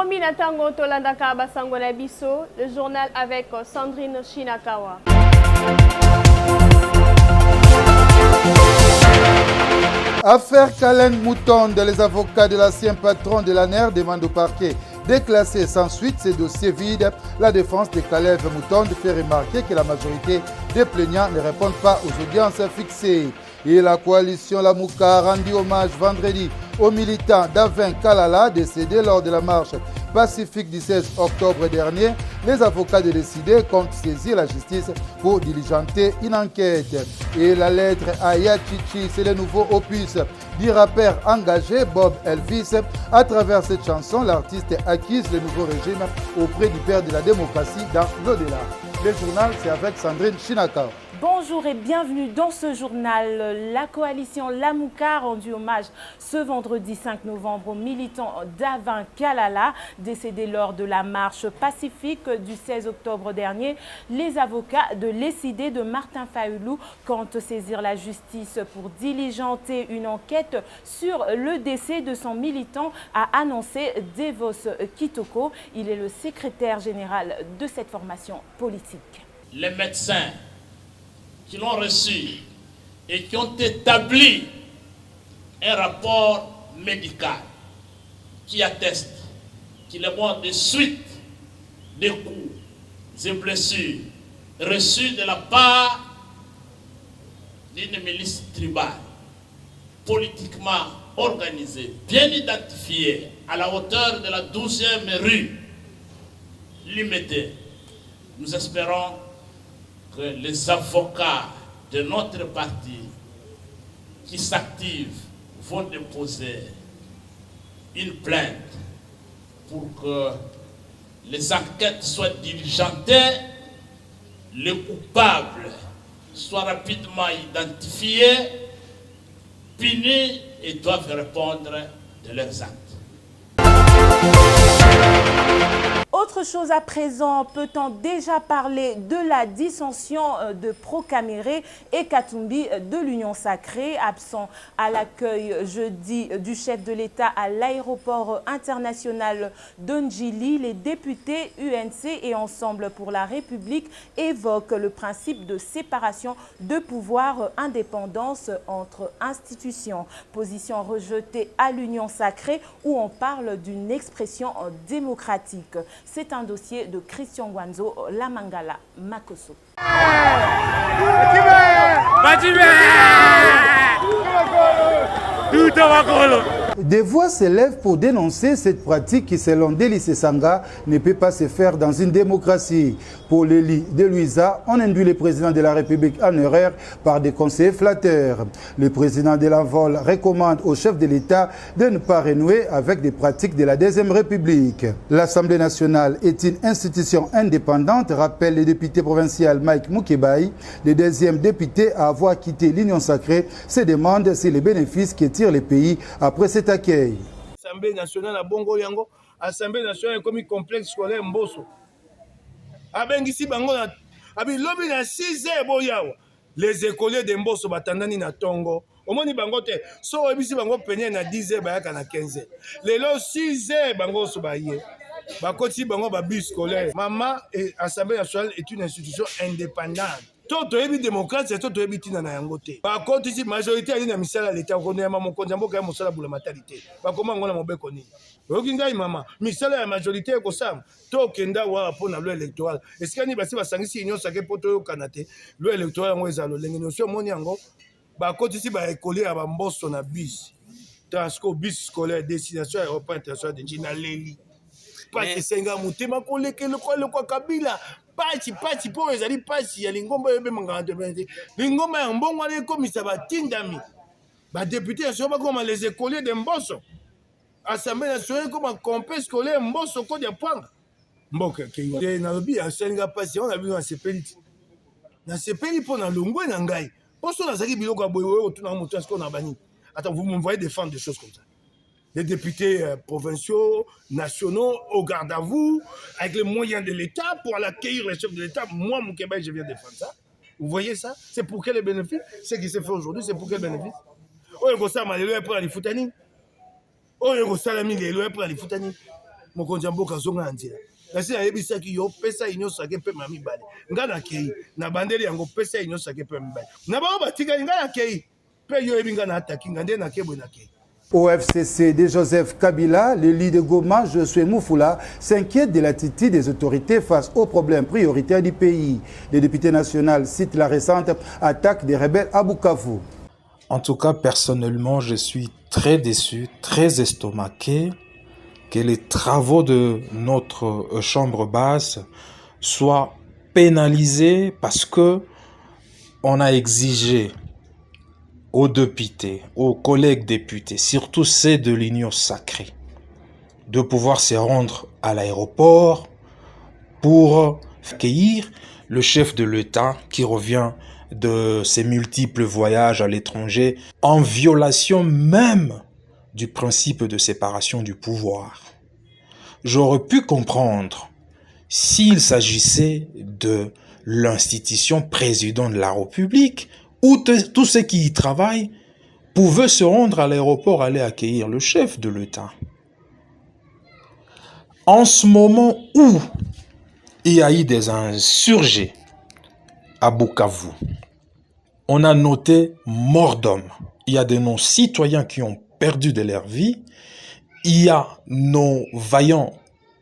Bomi Natango Tolandaka Basangona Biso, le journal avec Sandrine Shinakawa. Affaire Kalen Moutonde, les avocats de l'ancien patron de l'ANER demandent au parquet de classer sans suite ces dossiers vides. La défense de Caleb Moutonde fait remarquer que la majorité des plaignants ne répondent pas aux audiences fixées. Et la coalition Lamouka a rendu hommage vendredi aux militants d'Avin Kalala décédés lors de la marche pacifique du 16 octobre dernier. Les avocats de décider comptent saisir la justice pour diligenter une enquête. Et la lettre à Yachichi, c'est le nouveau opus du rappeur engagé Bob Elvis. À travers cette chanson, l'artiste accuse le nouveau régime auprès du père de la démocratie dans l'au-delà. Le journal, c'est avec Sandrine Shinakawa. Bonjour et bienvenue dans ce journal. La coalition Lamouka a rendu hommage ce vendredi 5 novembre aux militants d'Avin Kalala, décédés lors de la marche pacifique du 16 octobre dernier. Les avocats de l'ECD de Martin Fayoulou comptent saisir la justice pour diligenter une enquête sur le décès de son militant, a annoncé Devos Kitoko. Il est le secrétaire général de cette formation politique. Les médecins qui l'ont reçu et qui ont établi un rapport médical qui atteste qu'il est mort de suite des coups et blessures reçus de la part d'une milice tribale politiquement organisée, bien identifiée à la hauteur de la 12e rue Limété. Nous espérons que les avocats de notre parti qui s'activent vont déposer une plainte pour que les enquêtes soient diligentées, les coupables soient rapidement identifiés, punis et doivent répondre de leurs actes. Autre chose à présent, peut-on déjà parler de la dissension de Procaméré et Katumbi de l'Union Sacrée, absent à l'accueil jeudi du chef de l'État à l'aéroport international d'Ondjili. Les députés UNC et Ensemble pour la République évoquent le principe de séparation de pouvoir, indépendance entre institutions. Position rejetée à l'Union Sacrée où on parle d'une expression démocratique. C'est un dossier de Christian Wanzo, Lamangala, Makoso. Des voix s'élèvent pour dénoncer cette pratique qui, selon Deli Sanga, ne peut pas se faire dans une démocratie. Pour l'Eli de Luisa, on induit le président de la République en erreur par des conseillers flatteurs. Le président de l'envol recommande au chef de l'État de ne pas renouer avec des pratiques de la Deuxième République. L'Assemblée nationale est une institution indépendante, rappelle le député provincial Mike Mukebai. Le deuxième député à avoir quitté l'Union Sacrée se demande si les bénéfices qui tirent le pays après cet accueil. L'Assemblée nationale a bongo yango, Assemblée nationale comme complexe scolaire Mboso. Abengisi bango na abi lobi na 6h boyawa. Les écoliers de Mboso batandani na tongo. Omoni bango te so ebisi bango penye na 10h bayaka na 15h. Lelo 6h bango so baye. Bakoti bango ba bus scolaire. Maman et Assemblée nationale est une institution indépendante. Toto ebi démocrate, toto ebi tina na yango te. Par contre ici majorité ali na misala l'état ko na mama konza mboka ya mosala bula matalité. Ba koma ngona mobeko ni. Oki ngai mama, misala ya majorité ko sam. To kenda wa pona loi électoral. Est-ce que ni basi basangisi union sake poto yo kanate. Loi électoral ngo ezalo lenge no so moni yango. Ba koti ici ba écolier ya ba Mboso na bus. Transco bus scolaire destination aéroport international de Njina Leli. Pas que senga mutema ko leke le ko Kabila. Pachi po ezali pachi ya lingomba yebe mangana te. Lingomba ya mbongo ale komisa batindami. Ba député ya soba comme les écoliers de Mboso. Assemblée nationale comme complexe scolaire Mboso ko dia panga. Mboka ke na lobi ya senga pachi on a vu dans ces pays. Na ces pays pour na longwe na ngai. Poso na zaki biloko boyo to na moto est-ce qu'on a bani. Attends, vous me voyez défendre des choses comme ça. Les députés provinciaux, nationaux, au garde à vous, avec les moyens de l'État pour aller accueillir les chefs de l'État. Moi, mon Québec, je viens défendre ça. Vous voyez ça? C'est pour quel bénéfice? Ce qui s'est fait aujourd'hui, c'est pour quel bénéfice? Oh, il faut ça, mais les lois pour aller foutani. Oh, il faut ça, les lois pour aller foutani. mokonzi ya mboka azonga na nzela kasi ayebisaki yo pesa ye nyonso ake mpe ma mibale ngai nakei na bandeli yango pesa ye nyonso ake mpe mibale na bango batikali ngai nakei mpe yo yebi ngai na ataki ngai nde nakebwe nakei. Au FCC de Joseph Kabila, le leader de Goma, Josué Moufoula, s'inquiète de l'attitude des autorités face aux problèmes prioritaires du pays. Le député national cite la récente attaque des rebelles à Bukavu. En tout cas, personnellement, je suis très déçu, très estomaqué que les travaux de notre chambre basse soient pénalisés parce que on a exigé aux députés, aux collègues députés, surtout ceux de l'Union sacrée, de pouvoir se rendre à l'aéroport pour accueillir le chef de l'État qui revient de ses multiples voyages à l'étranger, en violation même du principe de séparation du pouvoir. J'aurais pu comprendre s'il s'agissait de l'institution président de la République, où tous ceux qui y travaillent pouvaient se rendre à l'aéroport, aller accueillir le chef de l'État. En ce moment où il y a eu des insurgés à Bukavu, on a noté mort d'homme. Il y a de nos citoyens qui ont perdu de leur vie. Il y a nos vaillants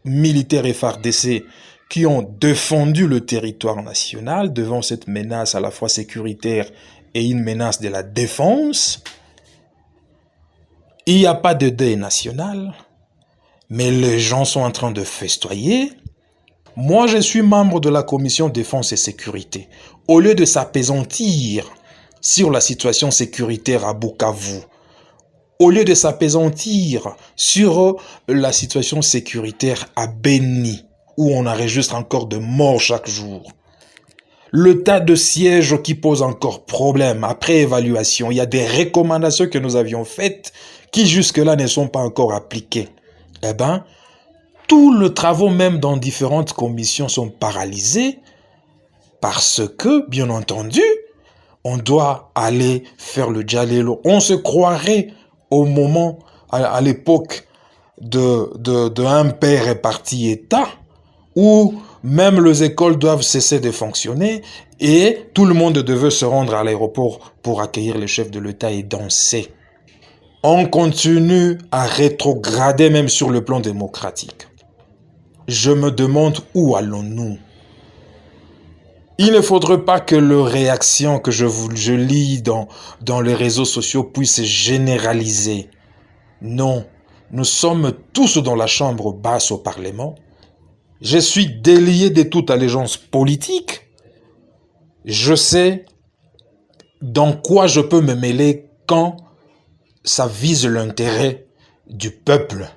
militaires FARDC qui ont défendu le territoire national devant cette menace à la fois sécuritaire et une menace de la défense. Il n'y a pas de deuil national, mais les gens sont en train de festoyer. Moi, je suis membre de la commission défense et sécurité. Au lieu de s'appesantir sur la situation sécuritaire à Bukavu, au lieu de s'appesantir sur la situation sécuritaire à Beni, où on enregistre encore de morts chaque jour. Le tas de sièges qui pose encore problème après évaluation. Il y a des recommandations que nous avions faites qui jusque-là ne sont pas encore appliquées. Eh bien, tous les travaux même dans différentes commissions sont paralysés parce que, bien entendu, on doit aller faire le djalelo. On se croirait au moment, à l'époque de un père est parti État, où même les écoles doivent cesser de fonctionner et tout le monde devait se rendre à l'aéroport pour accueillir le chef de l'État et danser. On continue à rétrograder même sur le plan démocratique. Je me demande où allons-nous? Il ne faudrait pas que les réactions que je lis dans les réseaux sociaux puissent généraliser. Non, nous sommes tous dans la chambre basse au Parlement. Je suis délié de toute allégeance politique. Je sais dans quoi je peux me mêler quand ça vise l'intérêt du peuple.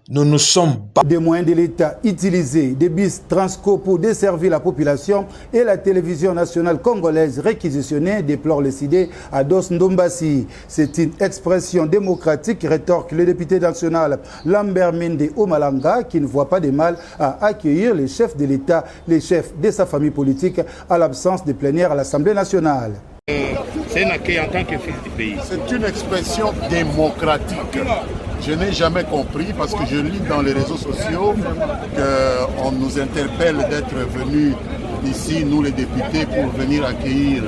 Nous ne sommes pas... Des moyens de l'État utilisés, des bus Transco pour desservir la population et la télévision nationale congolaise réquisitionnée, déplore le CID à Dos Ndombasi. C'est une expression démocratique, rétorque le député national Lambert Mende Omalanga, qui ne voit pas de mal à accueillir les chefs de l'État, les chefs de sa famille politique à l'absence de plénière à l'Assemblée nationale. C'est un accueil en tant que fils du pays. C'est une expression démocratique. Je n'ai jamais compris parce que je lis dans les réseaux sociaux qu'on nous interpelle d'être venus ici, nous les députés, pour venir accueillir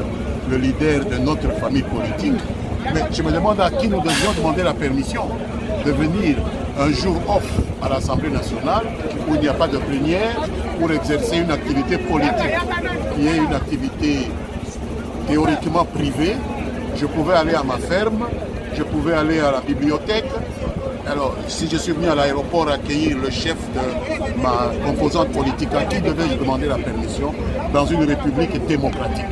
le leader de notre famille politique. Mais je me demande à qui nous devions demander la permission de venir un jour off à l'Assemblée nationale où il n'y a pas de plénière pour exercer une activité politique qui est une activité théoriquement privée. Je pouvais aller à ma ferme, je pouvais aller à la bibliothèque. Alors, si je suis venu à l'aéroport accueillir le chef de ma composante politique, à qui devais-je demander la permission dans une république démocratique?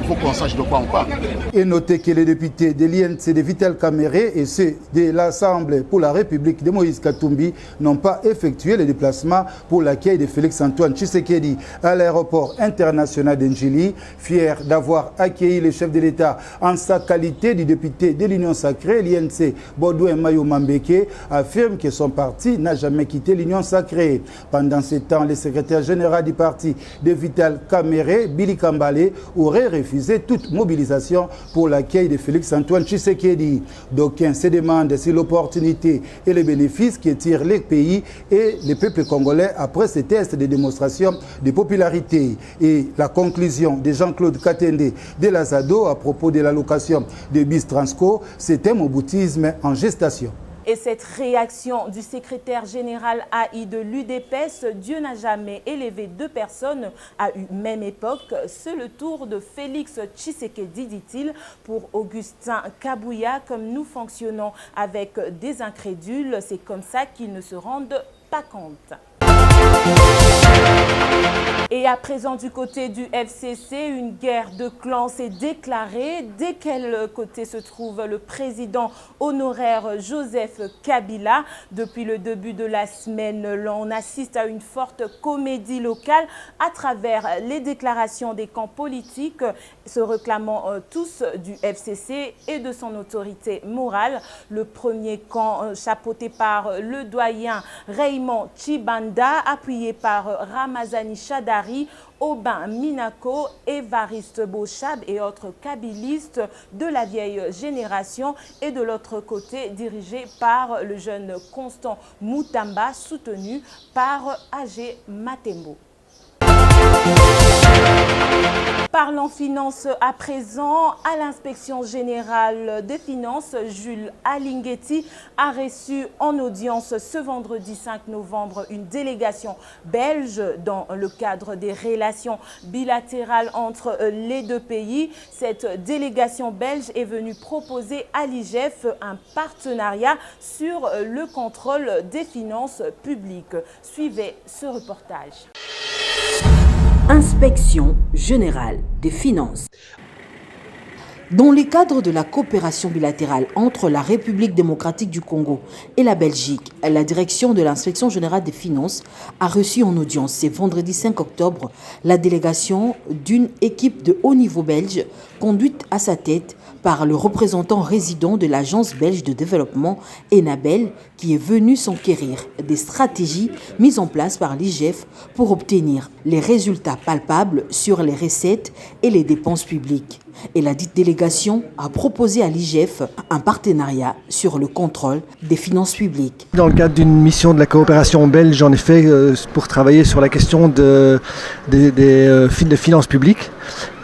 Il faut qu'on sache de quoi on parle. Et notez que les députés de l'INC de Vital Kamerhe et ceux de l'Assemblée pour la République de Moïse Katumbi n'ont pas effectué le déplacement pour l'accueil de Félix-Antoine Tshisekedi à l'aéroport international d'Njili, fier d'avoir accueilli le chef de l'État en sa qualité de député de l'Union sacrée. L'INC Baudouin Mayo Mambeke affirme que son parti n'a jamais quitté l'Union sacrée. Pendant ce temps, le secrétaire général du parti de Vital Kamerhe, Billy Kambale, aurait refusé refuser toute mobilisation pour l'accueil de Félix-Antoine Tshisekedi. D'aucuns se demandent si l'opportunité et les bénéfices qui tirent les pays et les peuples congolais après ces tests de démonstration de popularité. Et la conclusion de Jean-Claude Katende de l'Azado à propos de l'allocation de bis Transco, c'est un moboutisme en gestation. Et cette réaction du secrétaire général AI de l'UDPS, Dieu n'a jamais élevé deux personnes à une même époque. C'est le tour de Félix Tshisekedi, dit-il, pour Augustin Kabouya. Comme nous fonctionnons avec des incrédules, c'est comme ça qu'ils ne se rendent pas compte. Et à présent, du côté du FCC, une guerre de clans s'est déclarée. Dès quel côté se trouve le président honoraire Joseph Kabila? Depuis le début de la semaine, l'on assiste à une forte comédie locale à travers les déclarations des camps politiques se réclamant tous du FCC et de son autorité morale. Le premier camp chapeauté par le doyen Raymond Chibanda, appuyé par Ramazani Chadari, Aubin Minako, Évariste Bochab et autres kabylistes de la vieille génération, et de l'autre côté dirigé par le jeune Constant Moutamba, soutenu par Agé Matembo. Parlons finances à présent. À l'inspection générale des finances, Jules Alinguetti a reçu en audience ce vendredi 5 novembre une délégation belge dans le cadre des relations bilatérales entre les deux pays. Cette délégation belge est venue proposer à l'IGF un partenariat sur le contrôle des finances publiques. Suivez ce reportage. Inspection générale des finances. Dans le cadre de la coopération bilatérale entre la République démocratique du Congo et la Belgique, la direction de l'inspection générale des finances a reçu en audience ce vendredi 5 octobre la délégation d'une équipe de haut niveau belge conduite à sa tête par le représentant résident de l'agence belge de développement Enabel, qui est venu s'enquérir des stratégies mises en place par l'IGF pour obtenir les résultats palpables sur les recettes et les dépenses publiques. Et la dite délégation a proposé à l'IGF un partenariat sur le contrôle des finances publiques. Dans le cadre d'une mission de la coopération belge, en effet, pour travailler sur la question des finances publiques,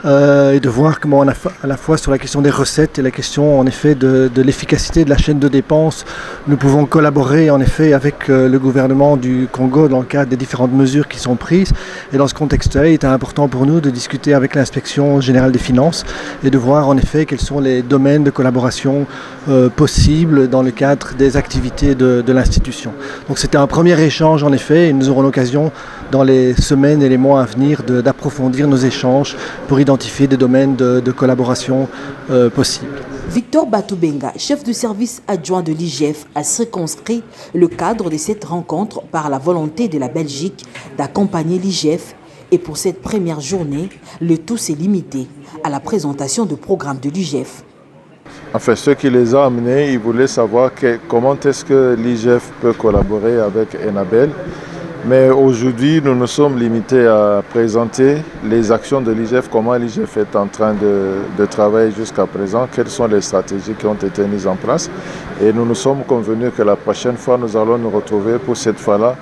et de voir comment on a à la fois sur la question des recettes et la question en effet de l'efficacité de la chaîne de dépenses, nous pouvons collaborer en effet avec le gouvernement du Congo dans le cadre des différentes mesures qui sont prises. Et dans ce contexte-là, il était important pour nous de discuter avec l'inspection générale des finances et de voir en effet quels sont les domaines de collaboration possibles dans le cadre des activités de l'institution. Donc c'était un premier échange en effet, et nous aurons l'occasion dans les semaines et les mois à venir d'approfondir nos échanges pour identifier des domaines de collaboration possibles. Victor Batoubenga, chef de service adjoint de l'IGF, a circonscrit le cadre de cette rencontre par la volonté de la Belgique d'accompagner l'IGF. Et pour cette première journée, le tout s'est limité à la présentation de programmes de l'IGF. Enfin, ce qui les a amenés, ils voulaient savoir comment est-ce que l'IGF peut collaborer avec Enabel. Mais aujourd'hui, nous nous sommes limités à présenter les actions de l'IGF, comment l'IGF est en train de travailler jusqu'à présent, quelles sont les stratégies qui ont été mises en place. Et nous nous sommes convenus que la prochaine fois, nous allons nous retrouver pour cette fois-là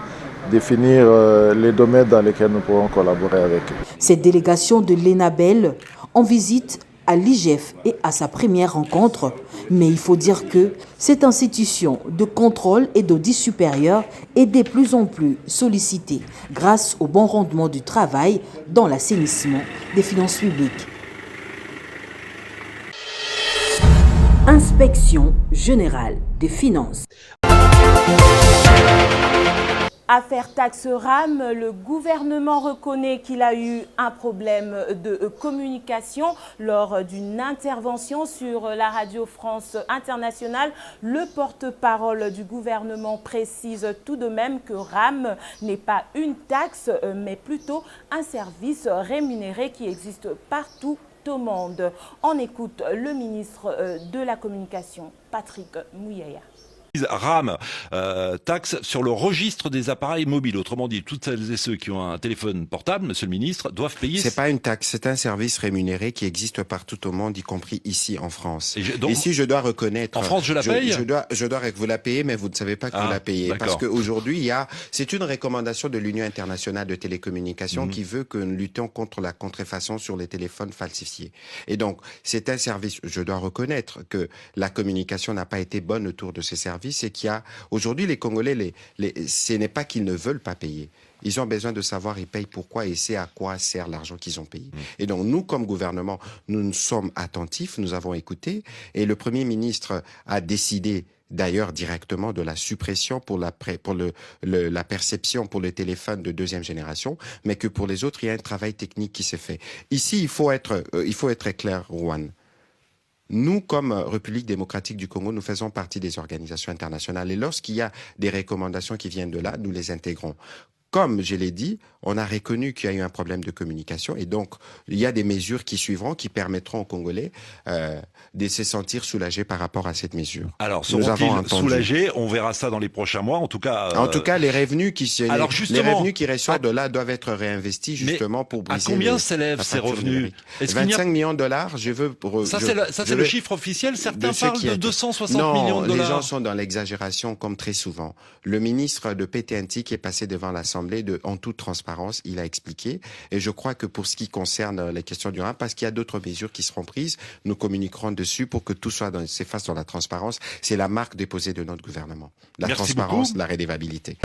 définir les domaines dans lesquels nous pourrons collaborer avec eux. Cette délégation de l'Enabel en visite à l'IGF et à sa première rencontre, mais il faut dire que cette institution de contrôle et d'audit supérieur est de plus en plus sollicitée grâce au bon rendement du travail dans l'assainissement des finances publiques. Inspection générale des finances. Affaire taxe RAM, le gouvernement reconnaît qu'il a eu un problème de communication lors d'une intervention sur la radio France Internationale. Le porte-parole du gouvernement précise tout de même que RAM n'est pas une taxe, mais plutôt un service rémunéré qui existe partout au monde. On écoute le ministre de la Communication, Patrick Mouyaya. RAM taxe sur le registre des appareils mobiles. Autrement dit, toutes celles et ceux qui ont un téléphone portable, monsieur le ministre, doivent payer. C'est pas une taxe, c'est un service rémunéré qui existe partout au monde, y compris ici en France. Ici, je dois reconnaître. En France, je la paye. Je dois que vous la payez, mais vous ne savez pas que vous la payez. Parce qu'aujourd'hui, c'est une recommandation de l'Union internationale de télécommunications qui veut que nous luttions contre la contrefaçon sur les téléphones falsifiés. Et donc, c'est un service, je dois reconnaître que la communication n'a pas été bonne autour de ces services et qu'il y a, aujourd'hui, les Congolais, ce n'est pas qu'ils ne veulent pas payer. Ils ont besoin de savoir, ils payent pourquoi et c'est à quoi sert l'argent qu'ils ont payé. Et donc, nous, comme gouvernement, nous sommes attentifs, nous avons écouté et le Premier ministre a décidé d'ailleurs directement de la suppression pour la perception pour le téléphone de deuxième génération, mais que pour les autres, il y a un travail technique qui s'est fait. Ici, il faut être clair, Juan. Nous, comme République démocratique du Congo, nous faisons partie des organisations internationales et lorsqu'il y a des recommandations qui viennent de là, nous les intégrons. Comme je l'ai dit, on a reconnu qu'il y a eu un problème de communication et donc il y a des mesures qui suivront, qui permettront aux Congolais de se sentir soulagés par rapport à cette mesure. Alors, seront-ils soulagés? On verra ça dans les prochains mois. En tout cas, les revenus qui ressortent de là doivent être réinvestis justement pour briser. À combien s'élèvent ces revenus? 25 millions de dollars. Ça, c'est le chiffre officiel. Certains parlent de 260 millions de dollars. Les gens sont dans l'exagération comme très souvent. Le ministre de PTNT qui est passé devant l'Assemblée en toute transparence, il a expliqué. Et je crois que pour ce qui concerne les questions du RAM, parce qu'il y a d'autres mesures qui seront prises, nous communiquerons dessus pour que tout s'efface dans la transparence. C'est la marque déposée de notre gouvernement. La transparence, la redevabilité.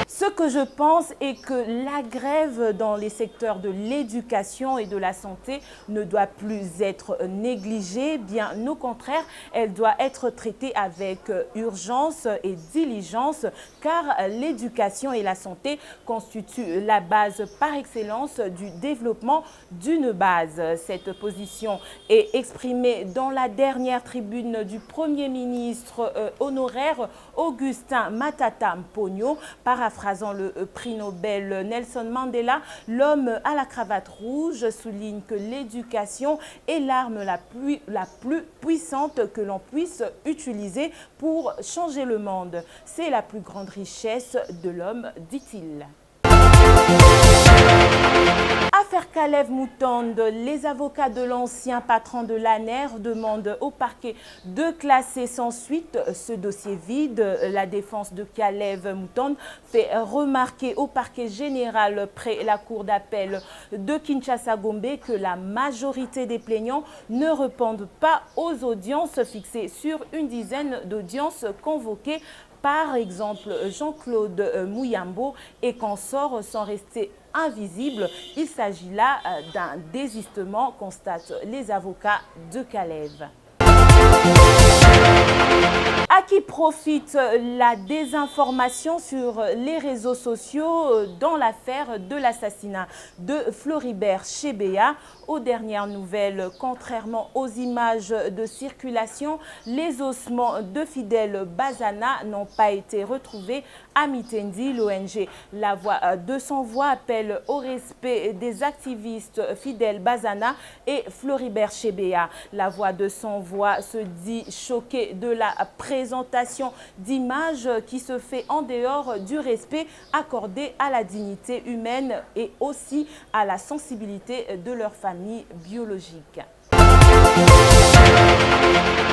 Ce que je pense est que la grève dans les secteurs de l'éducation et de la santé ne doit plus être négligée. Bien au contraire, elle doit être traitée avec urgence et diligence, car l'éducation et la santé constituent la base par excellence du développement d'une base. Cette position est exprimée dans la dernière tribune du Premier ministre honoraire Augustin Matata Mponyo, paraphrasant le prix Nobel Nelson Mandela. L'homme à la cravate rouge souligne que l'éducation est l'arme la plus puissante que l'on puisse utiliser pour changer le monde. C'est la plus grande richesse de l'homme, dit-il. Affaire Kalev Moutonde, les avocats de l'ancien patron de l'ANER demandent au parquet de classer sans suite ce dossier vide. La défense de Kalev Moutonde fait remarquer au parquet général près la cour d'appel de Kinshasa-Gombe que la majorité des plaignants ne répondent pas aux audiences fixées sur une dizaine d'audiences convoquées. Par exemple, Jean-Claude Mouyambo et consorts sont restés invisibles. Il s'agit là d'un désistement, constatent les avocats de Kalev. À qui profite la désinformation sur les réseaux sociaux dans l'affaire de l'assassinat de Floribert Chebeya? Aux dernières nouvelles, contrairement aux images de circulation, les ossements de Fidèle Bazana n'ont pas été retrouvés à Mitendi. L'ONG La Voix de Sans Voix appelle au respect des activistes Fidèle Bazana et Floribert Chebeya. La Voix de Sans Voix se dit choquée de la présentation d'images qui se fait en dehors du respect accordé à la dignité humaine et aussi à la sensibilité de leur famille biologique.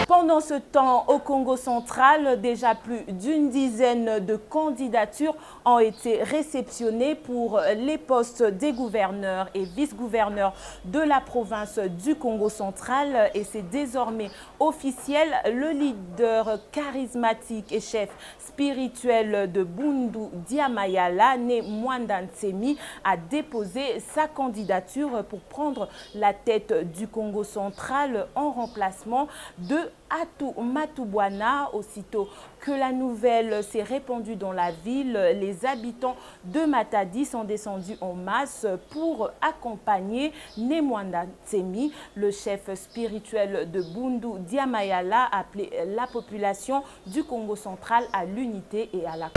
Pendant ce temps, au Congo central, déjà plus d'une dizaine de candidatures ont été réceptionnées pour les postes des gouverneurs et vice-gouverneurs de la province du Congo central. Et c'est désormais officiel, le leader charismatique et chef spirituel de Bundu Diamayala, né Mwanda Ntsemi, a déposé sa candidature pour prendre la tête du Congo central en remplacement de Atou Matubwana. Aussitôt que la nouvelle s'est répandue dans la ville, les habitants de Matadi sont descendus en masse pour accompagner Mwanda Ntsemi. Le chef spirituel de Bundu Diamayala a appelé la population du Congo central à l'unité et à la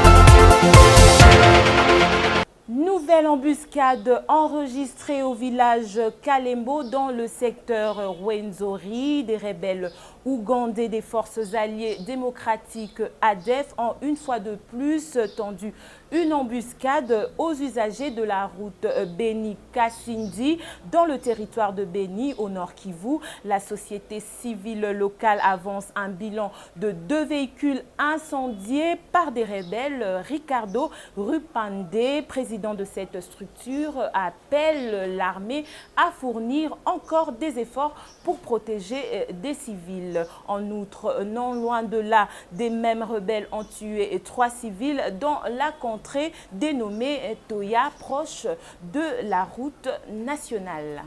Nouvelle embuscade enregistrée au village Kalembo dans le secteur Rwenzori. Des rebelles ougandais des forces alliées démocratiques ADEF ont une fois de plus tendu une embuscade aux usagers de la route Beni-Kasindi dans le territoire de Beni au Nord Kivu. La société civile locale avance un bilan de 2 véhicules incendiés par des rebelles. Ricardo Rupande, président de cette structure, appelle l'armée à fournir encore des efforts pour protéger des civils. En outre, non loin de là, des mêmes rebelles ont tué 3 civils dans la contrée dénommée Toya, proche de la route nationale.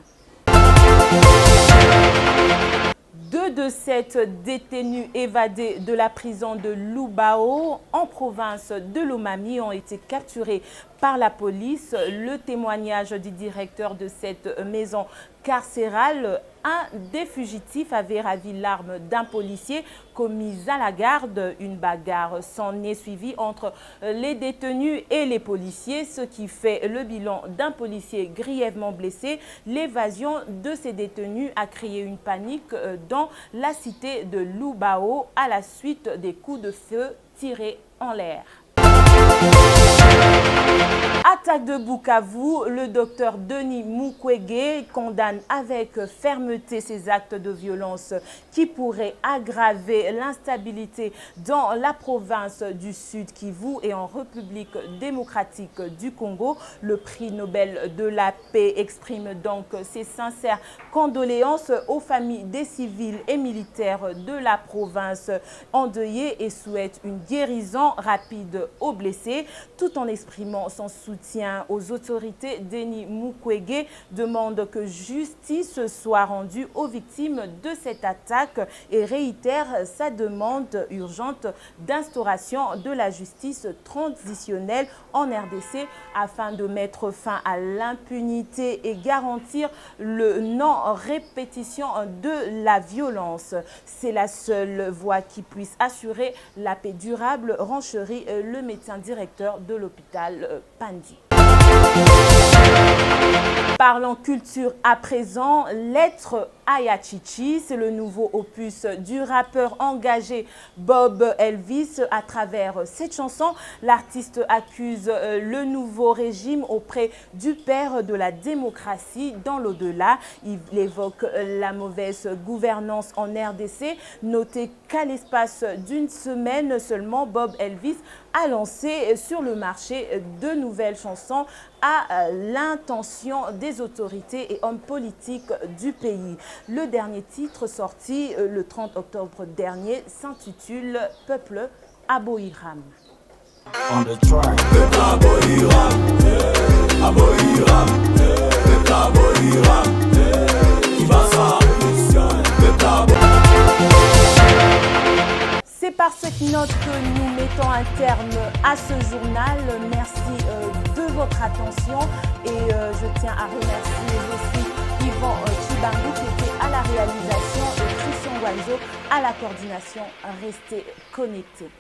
2 de 7 détenus évadés de la prison de Lubao en province de Lomami ont été capturés par la police. Le témoignage du directeur de cette maison carcérale, un des fugitifs avait ravi l'arme d'un policier commis à la garde. Une bagarre s'en est suivie entre les détenus et les policiers, ce qui fait le bilan d'un policier grièvement blessé. L'évasion de ces détenus a créé une panique dans la cité de Lubao à la suite des coups de feu tirés en l'air. Attaque de Bukavu, le docteur Denis Mukwege condamne avec fermeté ces actes de violence qui pourraient aggraver l'instabilité dans la province du Sud Kivu et en République démocratique du Congo. Le prix Nobel de la paix exprime donc ses sincères condoléances aux familles des civils et militaires de la province endeuillées et souhaite une guérison rapide aux blessés, tout en exprimant son soutien aux autorités. Denis Mukwege demande que justice soit rendue aux victimes de cette attaque et réitère sa demande urgente d'instauration de la justice transitionnelle en RDC afin de mettre fin à l'impunité et garantir le non-répétition de la violence. C'est la seule voie qui puisse assurer la paix durable, renchérit le médecin directeur de l'hôpital Pandi. Parlons culture à présent. Lettre Ayachichi, c'est le nouveau opus du rappeur engagé Bob Elvis. À travers cette chanson, l'artiste accuse le nouveau régime auprès du père de la démocratie dans l'au-delà. Il évoque la mauvaise gouvernance en RDC. Notez qu'à l'espace d'une semaine seulement, Bob Elvis a lancé sur le marché de nouvelles chansons à l'intention des autorités et hommes politiques du pays. Le dernier titre sorti le 30 octobre dernier s'intitule « Peuple Abohiram ». C'est par cette note que nous mettons un terme à ce journal. Merci de votre attention et je tiens à remercier aussi Yvan Chibangu qui était à la réalisation et Christian Guanzo à la coordination. Restez connectés.